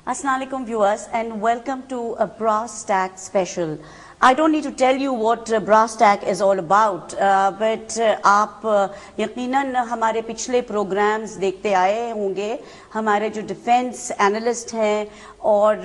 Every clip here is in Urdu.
Assalamu alaikum viewers and welcome to a Brass Tack special. I don't need to tell you what Brass Tack is all about, but آپ یقیناً ہمارے پچھلے پروگرامز دیکھتے آئے ہوں گے. ہمارے جو ڈیفینس اینالسٹ ہیں اور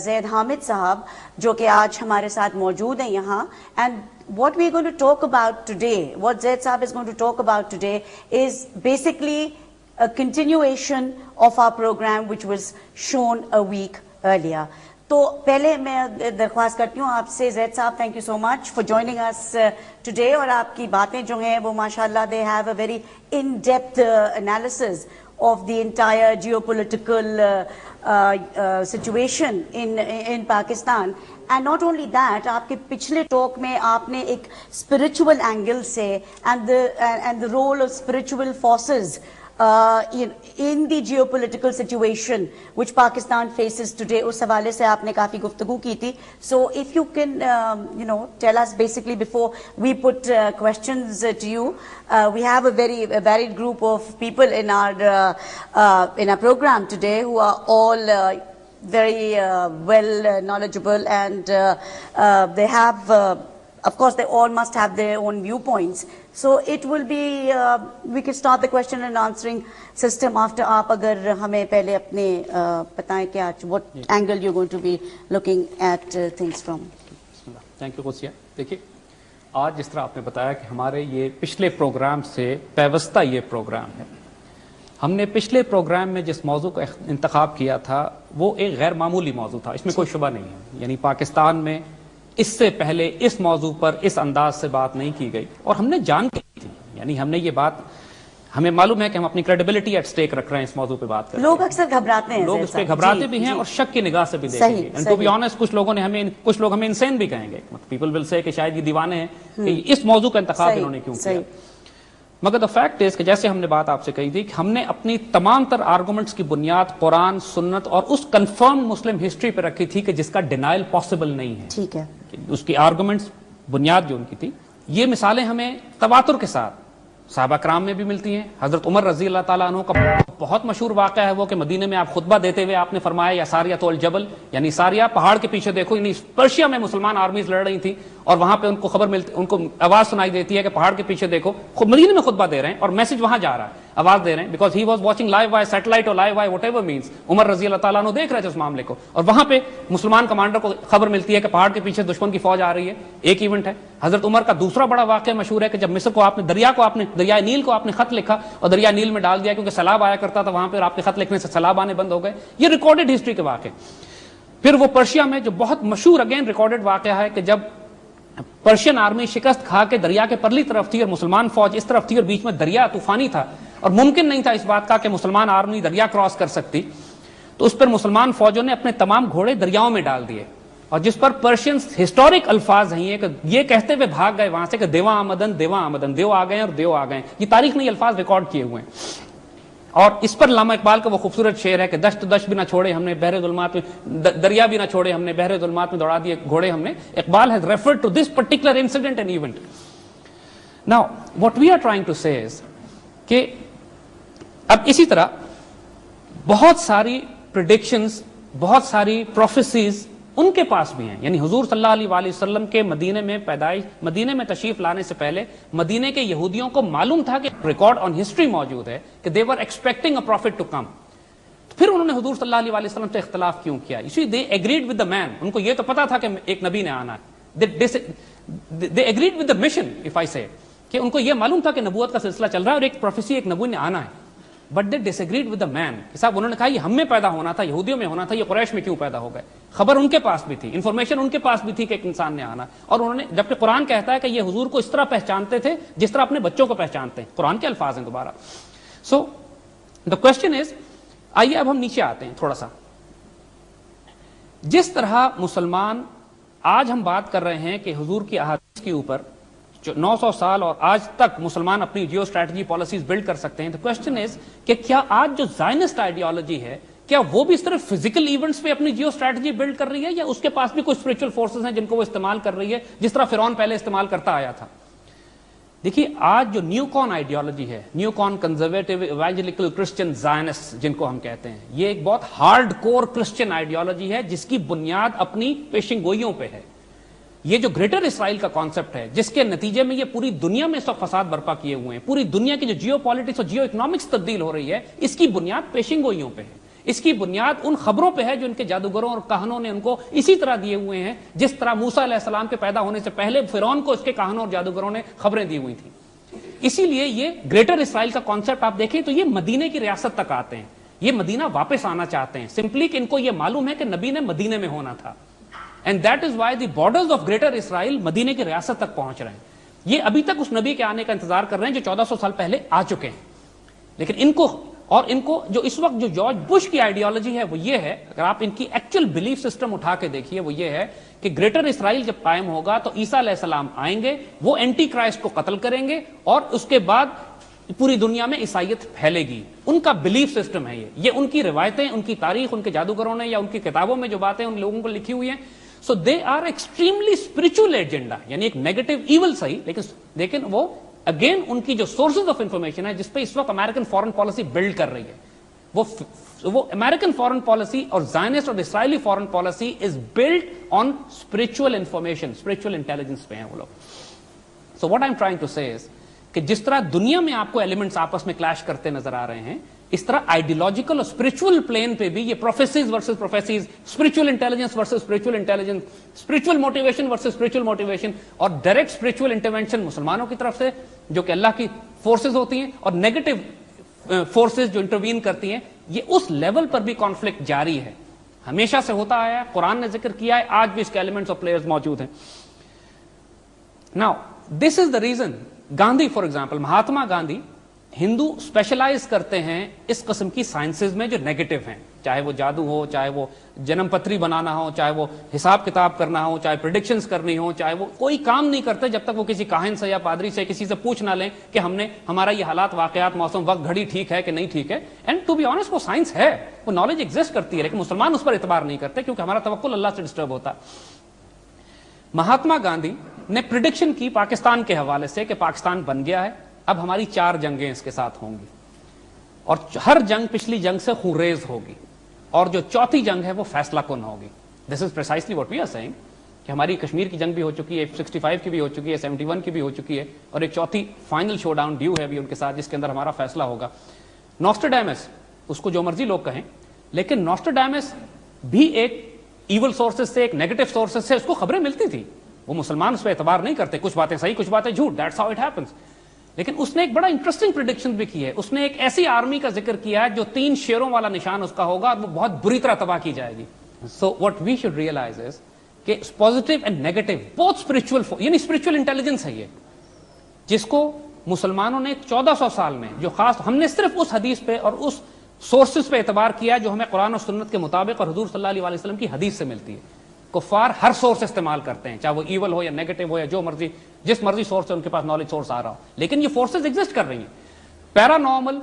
زید حامد صاحب جو کہ آج ہمارے ساتھ موجود ہیں یہاں, and what we're going to talk about today, what Zaid Saab is going to talk about today is basically a continuation of our program which was shown a week earlier. تو پہلے میں درخواست کرتی ہوں آپ سے زید صاحب, thank you so much for joining us today, اور آپ کی باتیں جو ہیں وہ ماشاءاللہ they have a very in-depth analysis of the entire geopolitical situation in Pakistan. And not only that, آپ کے پچھلے ٹاک میں آپ نے ایک spiritual angle سے and the role of spiritual forces in the geopolitical situation which Pakistan faces today, اس حوالے سے آپ نے کافی گفتگو کی تھی. So if you can tell us basically before we put questions to you, we have a very varied group of people in our program today who are all very well knowledgeable, and they have of course they all must have their own viewpoints. So it will be we can start the question and answering system after آپ اگر ہمیں پہلے اپنے بتائیں کہ آج what angle you're going to be looking at things from. Thank you Qudsia. دیکھیے آج جس طرح آپ نے بتایا کہ ہمارے یہ پچھلے پروگرام سے پیوستہ یہ پروگرام ہے, ہم نے پچھلے پروگرام میں جس موضوع کا انتخاب کیا تھا وہ ایک غیر معمولی موضوع تھا, اس میں کوئی شبہ نہیں ہے. یعنی پاکستان میں اس سے پہلے اس موضوع پر اس انداز سے بات نہیں کی گئی, اور ہم نے جان کے کی تھی. یعنی ہم نے یہ بات, ہمیں معلوم ہے کہ ہم اپنی کریڈیبلٹی ایٹ سٹیک رکھ رہے ہیں اس موضوع پہ بات کریں. لوگ اکثر گھبراتے ہیں, لوگ اس پہ گھبراتے بھی ہیں اور شک کی نگاہ سے بھی دیکھیں گے. اینڈ ٹو بی آنیسٹ کچھ لوگ ہمیں انسین بھی کہیں گے. پیپل ول سے کہ شاید یہ دیوانے ہیں کہ اس موضوع کا انتخاب انہوں نے کیوں کیا. مگر دا فیکٹ از کہ جیسے ہم نے بات آپ سے کہی تھی کہ ہم نے اپنی تمام تر آرگومنٹس کی بنیاد قرآن, سنت اور اس کنفرم مسلم ہسٹری پہ رکھی تھی کہ جس کا ڈینائل پاسبل نہیں ہے. ٹھیک ہے, اس کی آرگومنٹس بنیاد جو ان کی تھی, یہ مثالیں ہمیں تواتر کے ساتھ صحابہ کرام میں بھی ملتی ہیں. حضرت عمر رضی اللہ تعالیٰ عنہ کا بہت مشہور واقعہ ہے وہ کہ مدینے میں آپ خطبہ دیتے ہوئے آپ نے فرمایا یا ساریہ تو الجبل, یعنی ساریہ پہاڑ کے پیچھے دیکھو. یعنی پرشیا میں مسلمان آرمیز لڑ رہی تھی اور وہاں پہ ان کو خبر ملتی, ان کو آواز سنائی دیتی ہے کہ پہاڑ کے پیچھے دیکھو. مدینے میں خطبہ دے رہے ہیں اور میسج وہاں جا رہا ہے, آواز دے رہے ہیں, because he was watching live by satellite اور live by whatever means. Umar رضی اللہ تعالیٰ عنہ دیکھ رہے تھے اس معاملے کو, اور وہاں پہ مسلمان کمانڈر کو خبر ملتی ہے کہ پہاڑ کے پیچھے دشمن کی فوج آ رہی ہے. ایک ایونٹ ہے. حضرت عمر کا دوسرا بڑا واقعہ مشہور ہے کہ جب مصر کو آپ نے دریائے نیل کو آپ نے خط لکھا اور دریا نیل میں ڈال دیا کیونکہ سیلاب آیا کرتا تھا وہاں پہ, آپ کے خط لکھنے سے سیلاب آنے بند ہو گئے. یہ ریکارڈڈ ہسٹری کے واقعے. پھر وہ پرشیا میں جو بہت مشہور اگین ریکارڈڈ واقعہ ہے کہ جب پرشین آرمی شکست کھا کے دریا کے پرلی طرف تھی اور مسلمان فوج اس طرف تھی اور بیچ میں دریا طوفانی تھا اور ممکن نہیں تھا اس بات کا کہ مسلمان آرمی دریا کراس کر سکتی, تو اس پر مسلمان فوجوں نے اپنے تمام گھوڑے دریاؤں میں ڈال دیے, اور جس پر پرشینز ہسٹورک الفاظ ہیں کہ یہ کہتے ہوئے بھاگ گئے وہاں سے کہ دیوا آمدن, دیو آ گئے اور دیو آ گئے. یہ تاریخ نے الفاظ ریکارڈ کیے ہوئے ہیں. اور اس پر علامہ اقبال کا وہ خوبصورت شعر ہے کہ دشت بھی نہ چھوڑے ہم نے بحر ظلمات میں, دریا بھی نہ چھوڑے ہم نے بحر ظلمات میں دوڑا دیے گھوڑے ہم نے. Iqbal has referred to this particular incident and event. Now what we are trying to say is کہ اب اسی طرح بہت ساری predictions, بہت ساری prophecies ان کے پاس بھی ہیں. یعنی حضور صلی اللہ علیہ وآلہ وسلم کے مدینے میں پیدائش, مدینے میں تشریف لانے سے پہلے مدینے کے یہودیوں کو معلوم تھا کہ ریکارڈ آن ہسٹری موجود ہے کہ they were expecting a prophet to come. پھر انہوں نے حضور صلی اللہ علیہ وآلہ وسلم سے اختلاف کیوں کیا؟ they agreed with the man. ان کو یہ تو پتا تھا کہ ایک نبی نے آنا ہے. they agreed with the mission if I say, کہ ان کو یہ معلوم تھا کہ نبوت کا سلسلہ چل رہا ہے اور ایک پروفیسی, ایک نبی نے آنا ہے. But they disagreed with the man. صاحب انہوں نے کہا یہ ہم میں پیدا ہونا تھا, یہودیوں میں ہونا تھا, یہ قریش میں کیوں پیدا ہو گئے؟ خبر ان کے پاس بھی تھی, انفارمیشن ان کے پاس بھی تھی کہ ایک انسان نے آنا, اور انہوں نے, جبکہ قرآن کہتا ہے کہ یہ حضور کو اس طرح پہچانتے تھے جس طرح اپنے بچوں کو پہچانتے ہیں. قرآن کے الفاظ ہیں دوبارہ. سو دا کوشچن از, آئیے اب ہم نیچے آتے ہیں تھوڑا سا. جس طرح مسلمان آج ہم بات کر رہے ہیں کہ حضور کی احادیث کے اوپر 900 سال اور آج تک مسلمان اپنی جیو اسٹریٹجی پالیسیز بلڈ کر سکتے ہیں. تو کوشچن از کہ کیا آج جو زائنسٹ آئیڈیالوجی ہے کیا وہ بھی صرف فزیکل ایونٹس پہ اپنی جیو اسٹریٹجی بلڈ کر رہی ہے, یا اس کے پاس بھی کوئی اسپرچل فورسز ہیں جن کو وہ استعمال کر رہی ہے جس طرح فرعون پہلے استعمال کرتا آیا تھا؟ دیکھیے آج جو نیو کون آئیڈیالوجی ہے، نیو کون کنزرویٹو ایوانجیلیکل کرسچن زائنسٹ جن کو ہم کہتے ہیں، یہ ایک بہت ہارڈ کور کرسچن آئیڈیالوجی ہے جس کی بنیاد اپنی پیشن گوئیوں پہ ہے. یہ جو گریٹر اسرائیل کا کانسیپٹ ہے جس کے نتیجے میں یہ پوری دنیا میں اس وقت فساد برپا کیے ہوئے ہیں، پوری دنیا کی جو جیو پالیٹکس اور جیو اکنامکس تبدیل ہو رہی ہے، اس کی بنیاد پیشن گوئیوں پہ ہے. اس کی بنیاد ان خبروں پہ ہے جو ان کے جادوگروں اور کہنوں نے ان کو اسی طرح دیے ہوئے ہیں جس طرح موسیٰ علیہ السلام کے پیدا ہونے سے پہلے فرعون کو اس کے کہنوں اور جادوگروں نے خبریں دی ہوئی تھیں. اسی لیے یہ گریٹر اسرائیل کا کانسیپٹ آپ دیکھیں تو یہ مدینے کی ریاست تک آتے ہیں، یہ مدینہ واپس آنا چاہتے ہیں، سمپلی کہ ان کو یہ معلوم ہے کہ نبی نے مدینے میں ہونا تھا. And that is why the borders of greater Israel مدینے کی ریاست تک پہنچ رہے ہیں. یہ ابھی تک اس نبی کے آنے کا انتظار کر رہے ہیں جو 1400 سال پہلے آ چکے ہیں. لیکن ان کو جو اس وقت جو جارج بش کی آئیڈیالوجی ہے وہ یہ ہے، اگر آپ ان کی ایکچوئل بلیف سسٹم اٹھا کے دیکھیے، وہ یہ ہے کہ گریٹر اسرائیل جب قائم ہوگا تو عیسیٰ علیہ السلام آئیں گے، وہ اینٹی کرائسٹ کو قتل کریں گے اور اس کے بعد پوری دنیا میں عیسائیت پھیلے گی. ان کا بلیف سسٹم ہے یہ ان کی روایتیں، ان کی تاریخ ان کے جادوگروں نے یا ان کی کتابوں میں جو باتیں ان لوگوں کو لکھی ہوئی ہیں. So they are extremely spiritual agenda, یعنی ایک نیگیٹو ایول صحیح، لیکن وہ اگین ان کی جو سورسز آف انفارمیشن ہے جس پہ اس وقت امریکن فارن پالیسی بلڈ کر رہی ہے، وہ امریکن فارن پالیسی اور زائنسٹ اور Israeli foreign policy is build on spiritual information, spiritual intelligence پہ ہیں وہ لوگ. So what I am trying to say is کہ جس طرح دنیا میں آپ کو ایلیمنٹس آپس میں کلیش کرتے نظر آ رہے ہیں، اس طرح آئیڈیالوجیکل اور اسپرچل پلین پہ بھی یہ prophecies versus prophecies, spiritual intelligence versus spiritual intelligence, spiritual motivation versus spiritual motivation, اور ڈائریکٹ اسپرچل انٹرونشن مسلمانوں کی طرف سے جو کہ اللہ کی فورسز ہوتی ہیں اور نیگیٹو فورسز جو انٹروین کرتی ہیں، یہ اس لیول پر بھی کانفلکٹ جاری ہے، ہمیشہ سے ہوتا آیا ہے، قرآن نے ذکر کیا ہے، آج بھی اس کے ایلیمنٹس اور پلیئرز موجود ہیں. Now this is the reason Gandhi for example, Mahatma Gandhi Hindu specialize کرتے ہیں اس قسم کی سائنسز میں جو نیگیٹو ہیں، چاہے وہ جادو ہو، چاہے وہ جنم پتری بنانا ہو، چاہے وہ حساب کتاب کرنا ہو، چاہے پریڈکشنز کرنی ہو، چاہے وہ کوئی کام نہیں کرتے جب تک وہ کسی کاہن سے یا پادری سے کسی سے پوچھ نہ لیں کہ ہمارا یہ حالات، واقعات، موسم، وقت، گھڑی ٹھیک ہے کہ نہیں ٹھیک ہے. اینڈ ٹو بی آنیسٹ وہ سائنس ہے، وہ نالج ایگزسٹ کرتی ہے، لیکن مسلمان اس پر اعتبار نہیں کرتے کیونکہ ہمارا توکل اللہ سے ڈسٹرب ہوتا. مہاتما گاندھی نے پریڈکشن کی پاکستان کے حوالے سے کہ پاکستان بن گیا ہے، اب ہماری 4 جنگیں اس کے ساتھ ہوں گی اور ہر جنگ پچھلی جنگ سے خونریز ہوگی، اور جو چوتھی جنگ ہے وہ فیصلہ کن ہوگی. This is precisely what we are seeing کہ ہماری کشمیر کی جنگ بھی ہو چکی ہے، 65 کی بھی ہو چکی ہے، 71 کی بھی ہو چکی ہے، اور ایک چوتھی فائنل شو ڈاؤن ڈیو ہے بھی ان کے ساتھ جس کے اندر ہمارا فیصلہ ہوگا. نوسٹراڈیمس، اس کو جو مرضی لوگ کہیں، لیکن نوسٹراڈیمس بھی ایک ایول سورسز سے، ایک نیگیٹو سورسز سے اس کو خبریں ملتی تھی. وہ مسلمان اس پہ اعتبار نہیں کرتے، کچھ باتیں صحیح کچھ باتیں جھوٹ، دیٹس ہاؤ اٹ ہیپنس. لیکن اس نے ایک بڑا انٹرسٹنگ پریڈکشن بھی کی ہے. اس نے ایک ایسی آرمی کا ذکر کیا ہے جو 3 شیروں والا نشان اس کا ہوگا اور وہ بہت بری طرح تباہ کی جائے گی. So what we should realize is کہ پازیٹیو اینڈ نیگیٹو بہت اسپرچل، یعنی اسپرچل انٹیلیجنس ہے یہ، جس کو مسلمانوں نے 1400 سال میں جو خاص، ہم نے صرف اس حدیث پہ اور اس سورسز پہ اعتبار کیا جو ہمیں قرآن اور سنت کے مطابق اور حضور صلی اللہ علیہ وسلم کی حدیث سے ملتی ہے. کفار ہر سورس استعمال کرتے ہیں، چاہے وہ ایول ہو یا نیگیٹو ہو یا جو مرضی، جس مرضی سورس سے ان کے پاس نالج سورس آ رہا ہو، لیکن یہ فورسز ایگزسٹ کر رہی ہیں. Paranormal,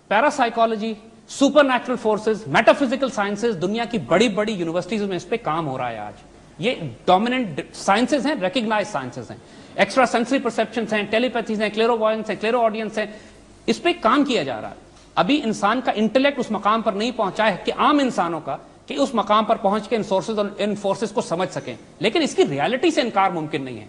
parapsychology, supernatural forces, metaphysical sciences, دنیا کی بڑی بڑی یونیورسٹیز میں اس پہ کام ہو رہا ہے آج. یہ ڈومیننٹ سائنسز ہیں، ریکگنائز سائنسز ہیں. ایکسٹرا سینسری پرسیپشنز ہیں، ٹیلیپیتھیز ہیں، کلیرو وائنس ہیں، کلیرو آڈینس ہیں، اس پہ کام کیا جا رہا ہے. ابھی انسان کا انٹلیکٹ اس مقام پر نہیں پہنچا ہے کہ عام انسانوں کا کہ اس مقام پر پہنچ کے ان سورسز اور ان فورسز کو سمجھ سکیں، لیکن اس کی ریالٹی سے انکار ممکن نہیں ہے.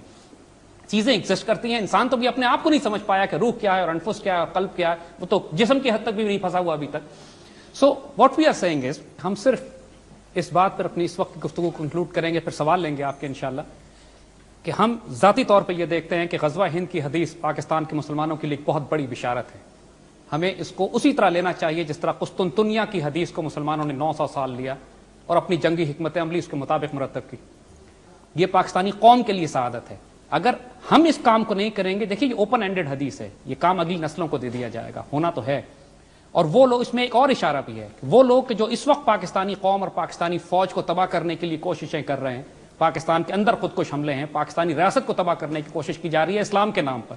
چیزیں ایگزسٹ کرتی ہیں، انسان تو بھی اپنے آپ کو نہیں سمجھ پایا کہ روح کیا ہے اور انفس کیا ہے اور قلب کیا ہے، وہ تو جسم کی حد تک بھی نہیں پھنسا ہوا ابھی تک. So what we are seeing is, ہم صرف اس بات پر اپنی اس وقت کی گفتگو کنکلوڈ کریں گے، پھر سوال لیں گے آپ کے انشاءاللہ، کہ ہم ذاتی طور پہ یہ دیکھتے ہیں کہ غزوہ ہند کی حدیث پاکستان کے مسلمانوں کے لیے ایک بہت بڑی بشارت ہے. ہمیں اس کو اسی طرح لینا چاہیے جس طرح قسطنطنیہ کی حدیث کو مسلمانوں نے 900 سال لیا اور اپنی جنگی حکمت عملی اس کے مطابق مرتب کی. یہ پاکستانی قوم کے لیے سعادت ہے. اگر ہم اس کام کو نہیں کریں گے، دیکھیے یہ اوپن اینڈڈ حدیث ہے، یہ کام اگلی نسلوں کو دے دیا جائے گا، ہونا تو ہے. اور وہ لوگ، اس میں ایک اور اشارہ بھی ہے، وہ لوگ جو اس وقت پاکستانی قوم اور پاکستانی فوج کو تباہ کرنے کے لیے کوششیں کر رہے ہیں، پاکستان کے اندر خودکش حملے ہیں، پاکستانی ریاست کو تباہ کرنے کی کوشش کی جا رہی ہے اسلام کے نام پر،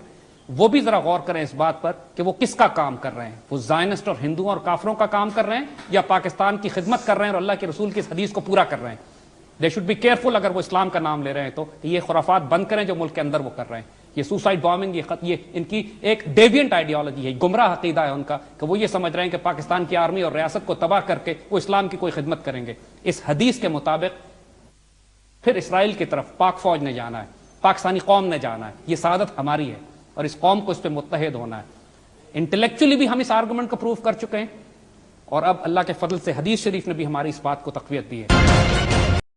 وہ بھی ذرا غور کریں اس بات پر کہ وہ کس کا کام کر رہے ہیں. وہ زائنسٹ اور ہندوؤں اور کافروں کا کام کر رہے ہیں یا پاکستان کی خدمت کر رہے ہیں اور اللہ کے رسول کی اس حدیث کو پورا کر رہے ہیں. They should be careful. اگر وہ اسلام کا نام لے رہے ہیں تو یہ خرافات بند کریں جو ملک کے اندر وہ کر رہے ہیں. یہ سوسائڈ بامبنگ، یہ ان کی ایک ڈیوینٹ آئیڈیالوجی ہے، گمراہ عقیدہ ہے ان کا، کہ وہ یہ سمجھ رہے ہیں کہ پاکستان کی آرمی اور ریاست کو تباہ کر کے وہ اسلام کی کوئی خدمت کریں گے۔ اس حدیث کے مطابق پھر اسرائیل کی طرف پاک فوج نے جانا ہے، پاکستانی قوم نے جانا ہے، یہ سعادت ہماری ہے اور اس قوم کو اس پہ متحد ہونا ہے۔ انٹلیکچولی بھی ہم اس آرگومنٹ کو پروف کر چکے ہیں، اور اب اللہ کے فضل سے حدیث شریف نے بھی ہماری اس بات کو تقویت دی ہے۔